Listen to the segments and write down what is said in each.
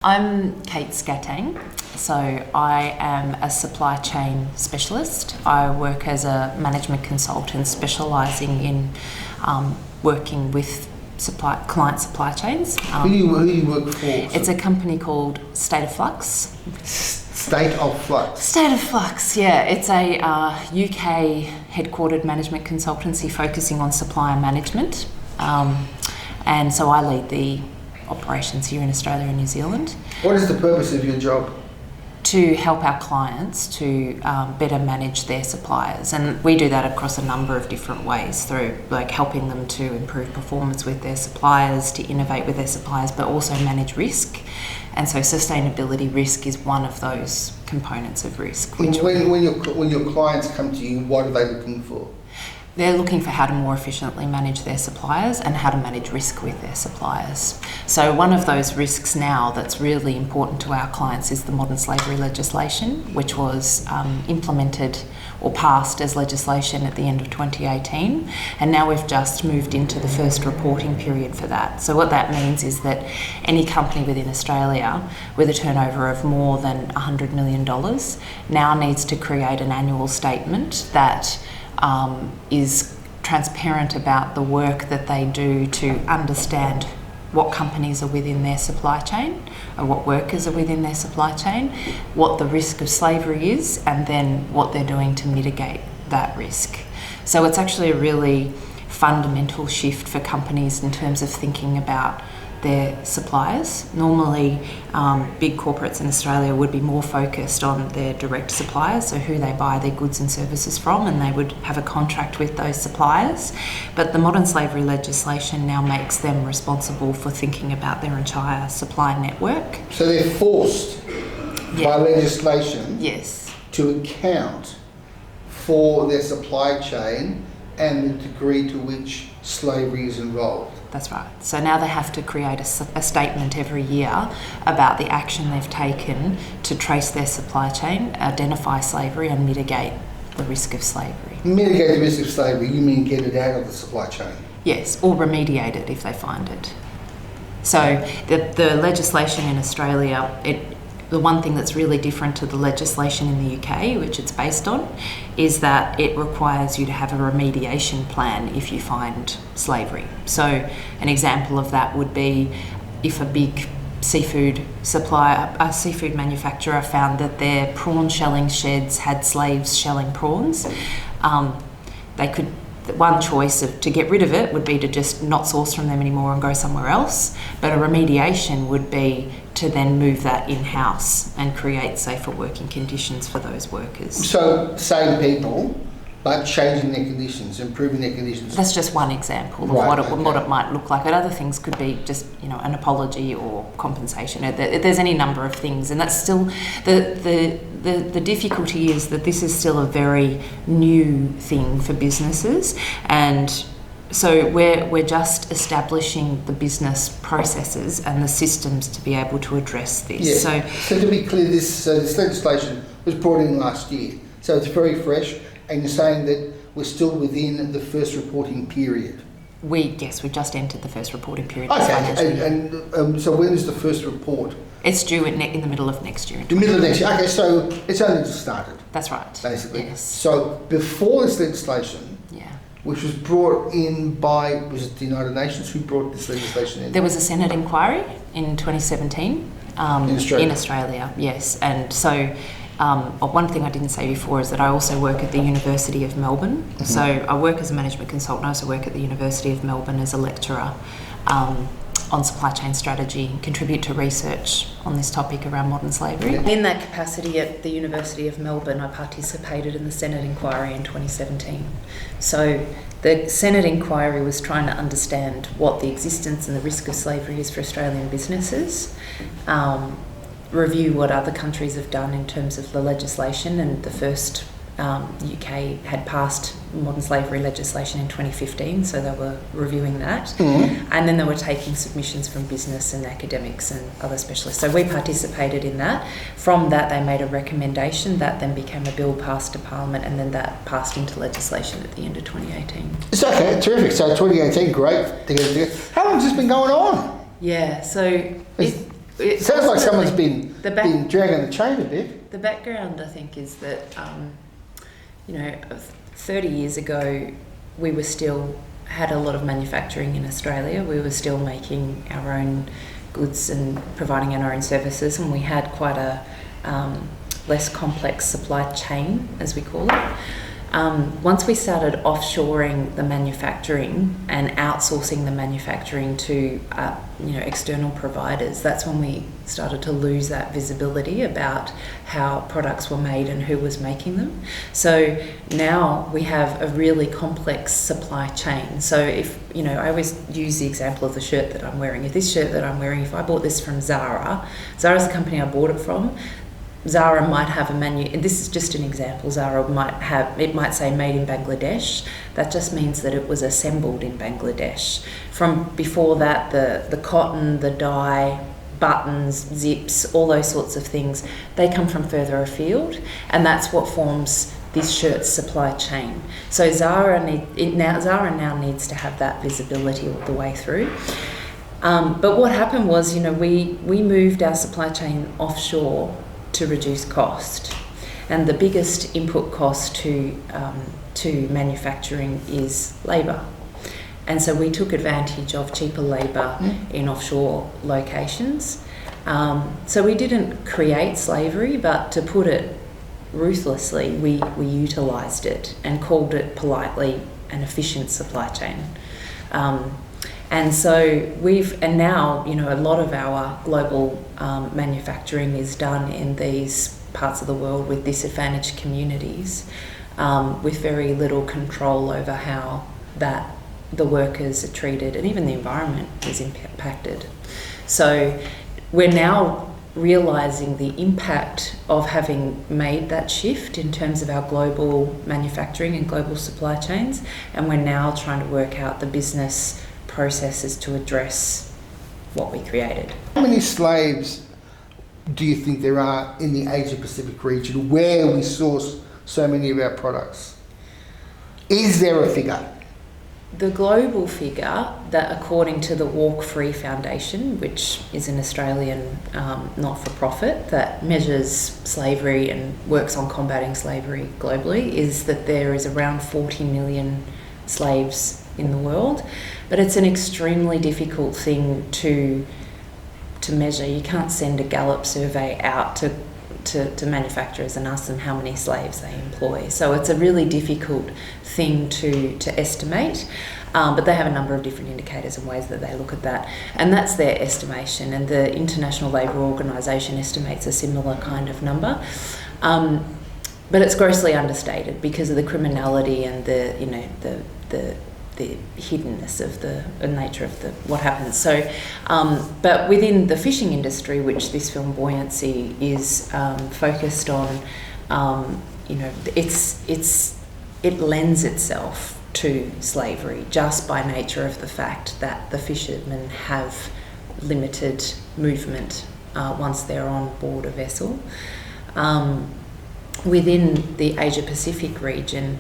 I'm Kate Skattang, so I am a supply chain specialist. I work as a management consultant specialising in working with client supply chains. Who do you work for? It's a company called State of Flux. State of Flux? State of Flux, yeah. It's a UK headquartered management consultancy focusing on supplier management. And so I lead the operations here in Australia and New Zealand. What is the purpose of your job? To help our clients to better manage their suppliers, and we do that across a number of different ways, through like helping them to improve performance with their suppliers, to innovate with their suppliers, but also manage risk. And so sustainability risk is one of those components of risk. When your clients come to you, what are they looking for? They're looking for how to more efficiently manage their suppliers and how to manage risk with their suppliers. So one of those risks now that's really important to our clients is the modern slavery legislation, which was implemented or passed as legislation at the end of 2018. And now we've just moved into the first reporting period for that. So what that means is that any company within Australia with a turnover of more than $100 million now needs to create an annual statement that is transparent about the work that they do to understand what companies are within their supply chain, or what workers are within their supply chain, what the risk of slavery is, and then what they're doing to mitigate that risk. So it's actually a really fundamental shift for companies in terms of thinking about their suppliers. Normally, big corporates in Australia would be more focused on their direct suppliers, so who they buy their goods and services from, and they would have a contract with those suppliers. But the modern slavery legislation now makes them responsible for thinking about their entire supply network. So they're forced by legislation yes. to account for their supply chain and the degree to which slavery is involved. That's right. So now they have to create a statement every year about the action they've taken to trace their supply chain, identify slavery and mitigate the risk of slavery. Mitigate the risk of slavery, you mean get it out of the supply chain? Yes, or remediate it if they find it. So the legislation in Australia, the one thing that's really different to the legislation in the UK, which it's based on, is that it requires you to have a remediation plan if you find slavery. So an example of that would be if a big seafood manufacturer found that their prawn shelling sheds had slaves shelling prawns, one choice to get rid of it would be to just not source from them anymore and go somewhere else. But a remediation would be to then move that in-house and create safer working conditions for those workers. So same people, but changing their conditions, improving their conditions. That's just one example of what it might look like. But other things could be just an apology or compensation. There's any number of things, and that's still the difficulty is that this is still a very new thing for businesses, and so we're just establishing the business processes and the systems to be able to address this. Yes. So to be clear, this legislation was brought in last year, so it's very fresh, and you're saying that we're still within the first reporting period. We just entered the first reporting period. Okay, and so when is the first report? It's due in the middle of next year. The middle of next year. Okay, so it's only just started. That's right. Basically. Yes. So before this legislation, which was brought in by, was it the United Nations who brought this legislation in? There was a Senate inquiry in 2017 in Australia, yes. And so one thing I didn't say before is that I also work at the University of Melbourne. Mm-hmm. So I work as a management consultant. I also work at the University of Melbourne as a lecturer on supply chain strategy and contribute to research on this topic around modern slavery. Yeah. In that capacity at the University of Melbourne, I participated in the Senate inquiry in 2017. So the Senate inquiry was trying to understand what the existence and the risk of slavery is for Australian businesses, review what other countries have done in terms of the legislation, and the first UK had passed modern slavery legislation in 2015, so they were reviewing that. Mm-hmm. And then they were taking submissions from business and academics and other specialists. So we participated in that. From that, they made a recommendation that then became a bill passed to Parliament, and then that passed into legislation at the end of 2018. It's okay, terrific. So 2018, great. How long has this been going on? Yeah, so It sounds like someone's been been dragging the chain a bit. The background, I think, is that 30 years ago, we were still had a lot of manufacturing in Australia. We were still making our own goods and providing our own services, and we had quite a less complex supply chain, as we call it. Once we started offshoring the manufacturing and outsourcing the manufacturing to external providers, that's when we started to lose that visibility about how products were made and who was making them. So now we have a really complex supply chain. So if, I always use the example of the shirt that I'm wearing. If this shirt that I'm wearing, if I bought this from Zara's the company I bought it from. Zara might have and this is just an example, Zara might say made in Bangladesh. That just means that it was assembled in Bangladesh. From before that, the cotton, the dye, buttons, zips, all those sorts of things, they come from further afield, and that's what forms this shirt's supply chain. So Zara now needs to have that visibility all the way through. But what happened was, we moved our supply chain offshore to reduce cost, and the biggest input cost to manufacturing is labour, and so we took advantage of cheaper labour in offshore locations. So we didn't create slavery, but to put it ruthlessly, we utilised it and called it politely an efficient supply chain. And so now, a lot of our global manufacturing is done in these parts of the world with disadvantaged communities, with very little control over how the workers are treated, and even the environment is impacted. So we're now realising the impact of having made that shift in terms of our global manufacturing and global supply chains, and we're now trying to work out the business processes to address what we created. How many slaves do you think there are in the Asia Pacific region where we source so many of our products? Is there a figure? The global figure, that according to the Walk Free Foundation, which is an Australian not-for-profit that measures slavery and works on combating slavery globally, is that there is around 40 million slaves in the world. But it's an extremely difficult thing to measure. You can't send a Gallup survey out to manufacturers and ask them how many slaves they employ. So it's a really difficult thing to estimate. But they have a number of different indicators and ways that they look at that. And that's their estimation. And the International Labour Organisation estimates a similar kind of number. But it's grossly understated because of the criminality and the hiddenness of the nature of what happens. So, but within the fishing industry, which this film Buoyancy is focused on, it lends itself to slavery just by nature of the fact that the fishermen have limited movement once they're on board a vessel. Within the Asia Pacific region,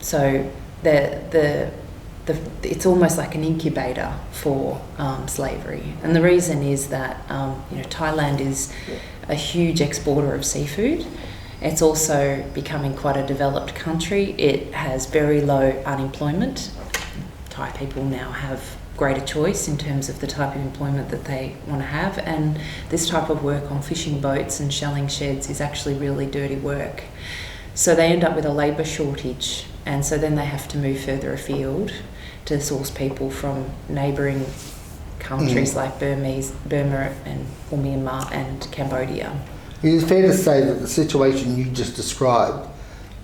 so it's almost like an incubator for slavery, and the reason is that Thailand is a huge exporter of seafood. It's also becoming quite a developed country. It has very low unemployment. Thai people now have greater choice in terms of the type of employment that they want to have, and this type of work on fishing boats and shelling sheds is actually really dirty work. So they end up with a labour shortage, and so then they have to move further afield to source people from neighbouring countries like Burma and Myanmar and Cambodia. It is fair to say that the situation you just described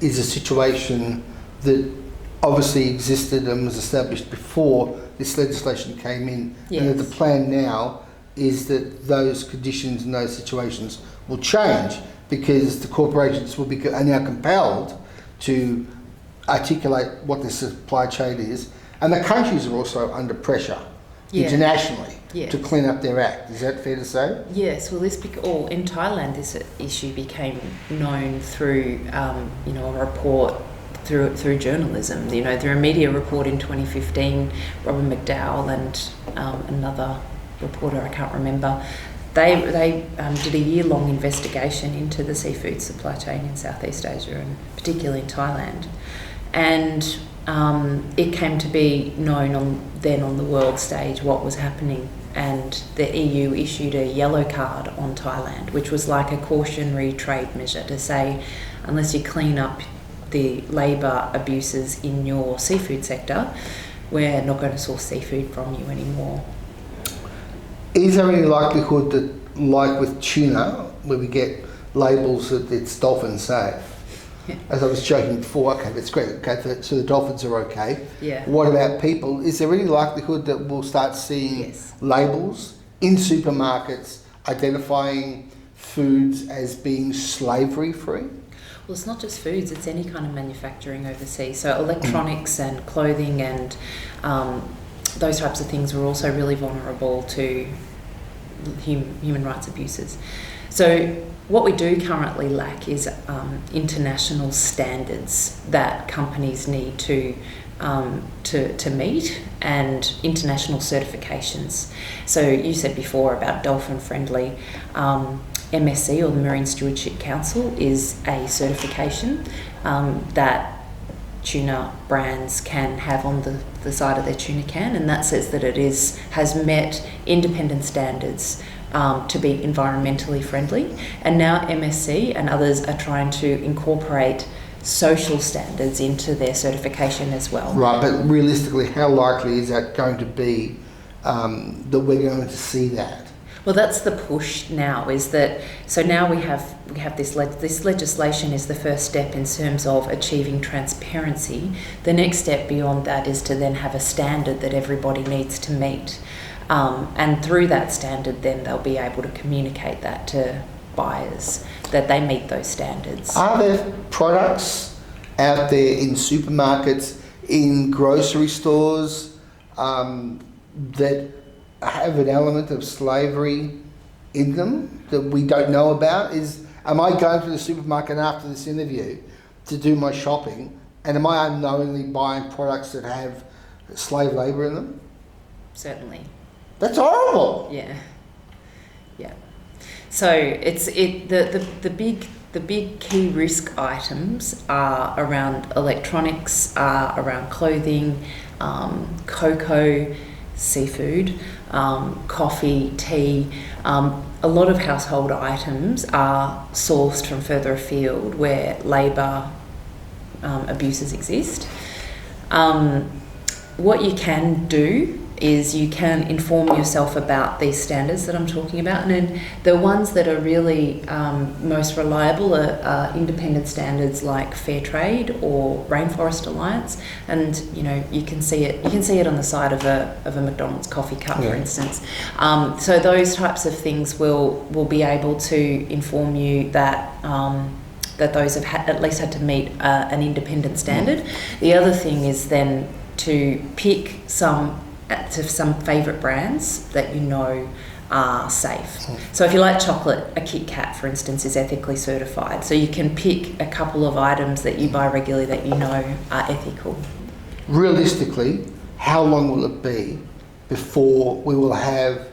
is a situation that obviously existed and was established before this legislation came in, yes. And that the plan now is that those conditions and those situations will change because the corporations are now compelled to articulate what the supply chain is, and the countries are also under pressure internationally to clean up their act. Is that fair to say? Yes. Well, in Thailand, this issue became known through a report through journalism. Through a media report in 2015, Robin McDowell and another reporter, I can't remember. They did a year-long investigation into the seafood supply chain in Southeast Asia and particularly in Thailand. And it came to be known on the world stage what was happening, and the EU issued a yellow card on Thailand, which was like a cautionary trade measure to say, unless you clean up the labour abuses in your seafood sector, we're not going to source seafood from you anymore. Is there any likelihood that, like with tuna, where we get labels that it's dolphin safe? Yeah. As I was joking before, okay, that's great. Okay, so the dolphins are okay. Yeah. What about people? Is there any likelihood that we'll start seeing labels in supermarkets identifying foods as being slavery-free? Well, it's not just foods, it's any kind of manufacturing overseas. So electronics and clothing and those types of things were also really vulnerable to human rights abuses. So what we do currently lack is international standards that companies need to meet, and international certifications. So you said before about dolphin friendly. MSC, or the Marine Stewardship Council, is a certification that tuna brands can have on the side of their tuna can, and that says that it has met independent standards to be environmentally friendly. And now MSC and others are trying to incorporate social standards into their certification as well. Right, but realistically, how likely is that going to be that we're going to see that? Well, that's the push now, is that, so now we have this legislation is the first step in terms of achieving transparency. The next step beyond that is to then have a standard that everybody needs to meet. And through that standard, then they'll be able to communicate that to buyers, that they meet those standards. Are there products out there in supermarkets, in grocery stores, that have an element of slavery in them that we don't know about? Am I going to the supermarket after this interview to do my shopping, and am I unknowingly buying products that have slave labour in them? Certainly. That's horrible. Yeah. So the big key risk items are around electronics, around clothing, cocoa, seafood, coffee, tea. A lot of household items are sourced from further afield where labour abuses exist. What you can do is you can inform yourself about these standards that I'm talking about, and then the ones that are really most reliable are independent standards like Fair Trade or Rainforest Alliance, and you can see it on the side of a McDonald's coffee cup, for instance. So those types of things will be able to inform you that those have at least had to meet an independent standard. The other thing is then to pick some favourite brands that you know are safe. So if you like chocolate, a Kit Kat, for instance, is ethically certified. So you can pick a couple of items that you buy regularly that you know are ethical. Realistically, how long will it be before we will have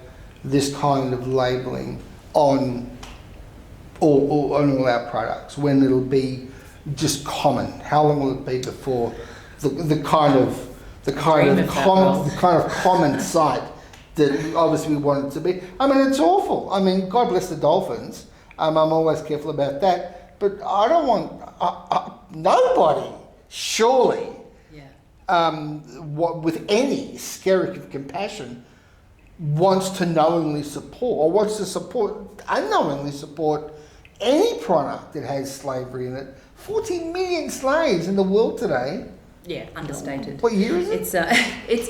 this kind of labelling on all our products, when it'll be just common? How long will it be before the kind of common sight that obviously we want it to be? I mean, it's awful. I mean, God bless the dolphins. I'm always careful about that. But I don't want nobody, surely, with any skerrick of compassion, wants to knowingly support or wants to unknowingly support any product that has slavery in it. 40 million slaves in the world today. Yeah, understated. What year is it? It's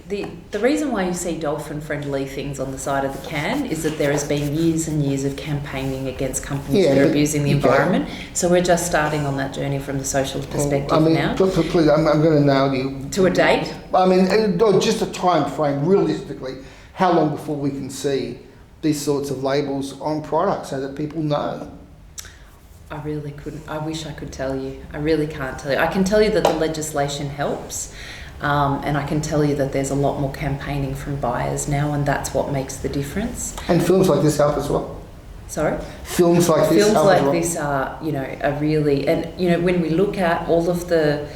the reason why you see dolphin-friendly things on the side of the can is that there has been years and years of campaigning against companies that are abusing the environment. So we're just starting on that journey from the social perspective now. Please, I'm going to nail you. To a date? I mean, just a time frame, realistically, how long before we can see these sorts of labels on products so that people know? I really couldn't. I wish I could tell you. I really can't tell you. I can tell you that the legislation helps. And I can tell you that there's a lot more campaigning from buyers now, and that's what makes the difference. And films like this help as well. Sorry? Films like this Films help like as well. this are really, and when we look at all of the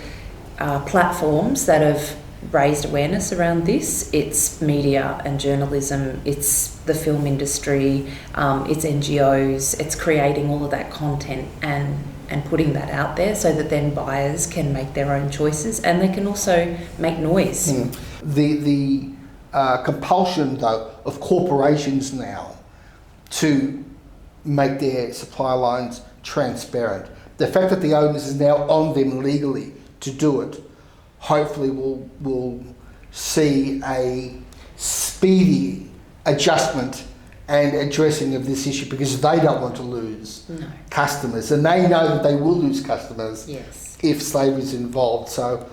platforms that have raised awareness around this, it's media and journalism, it's the film industry, it's NGOs, it's creating all of that content and putting that out there so that then buyers can make their own choices and they can also make noise. The compulsion, though, of corporations now to make their supply lines transparent, the fact that the onus is now on them legally to do it, hopefully will see a speedy adjustment and addressing of this issue, because they don't want to lose customers, and they know that they will lose customers if slavery is involved. So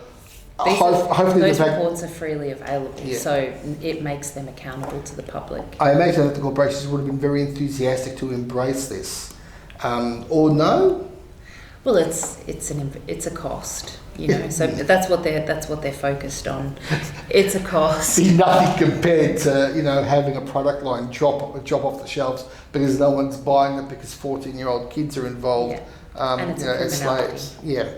hopefully those reports are freely available, so it makes them accountable to the public. I imagine that the corporations would have been very enthusiastic to embrace this, or no? Well, it's a cost. So that's what they're focused on. It's a cost. See, nothing compared to having a product line drop off the shelves because no one's buying it because 14-year-old kids are involved. And it's a as criminality. slaves. Yeah.